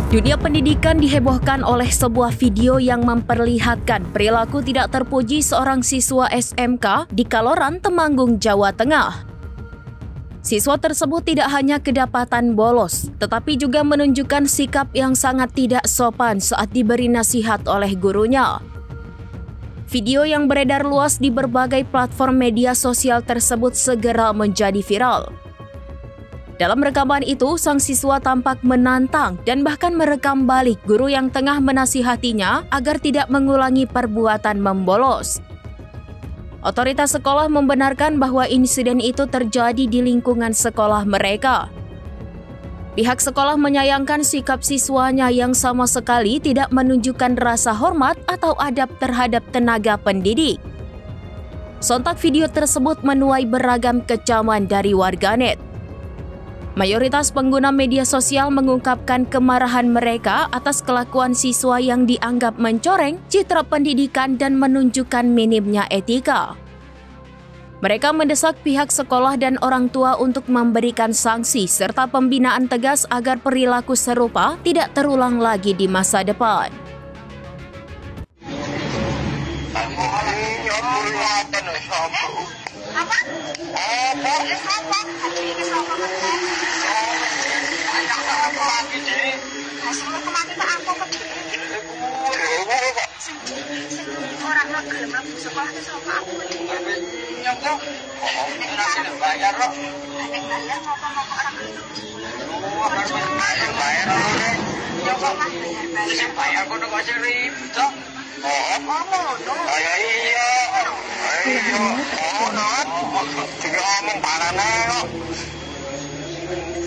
Dunia pendidikan dihebohkan oleh sebuah video yang memperlihatkan perilaku tidak terpuji seorang siswa SMK di Kaloran, Temanggung, Jawa Tengah. Siswa tersebut tidak hanya kedapatan bolos, tetapi juga menunjukkan sikap yang sangat tidak sopan saat diberi nasihat oleh gurunya. Video yang beredar luas di berbagai platform media sosial tersebut segera menjadi viral. Dalam rekaman itu, sang siswa tampak menantang dan bahkan merekam balik guru yang tengah menasihatinya agar tidak mengulangi perbuatan membolos. Otoritas sekolah membenarkan bahwa insiden itu terjadi di lingkungan sekolah mereka. Pihak sekolah menyayangkan sikap siswanya yang sama sekali tidak menunjukkan rasa hormat atau adab terhadap tenaga pendidik. Sontak video tersebut menuai beragam kecaman dari warganet. Mayoritas pengguna media sosial mengungkapkan kemarahan mereka atas kelakuan siswa yang dianggap mencoreng citra pendidikan dan menunjukkan minimnya etika. Mereka mendesak pihak sekolah dan orang tua untuk memberikan sanksi serta pembinaan tegas agar perilaku serupa tidak terulang lagi di masa depan.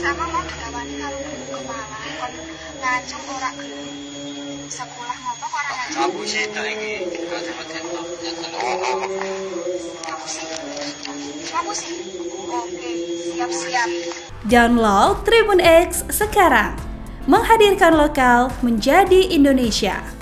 Sama mau dikawani karo kepala kon ngajung ora sekolah ngopo kok ora ngajung. Aku sih iki Kamu sih. Oke, siap-siap. Download Tribun X sekarang. Menghadirkan lokal menjadi Indonesia.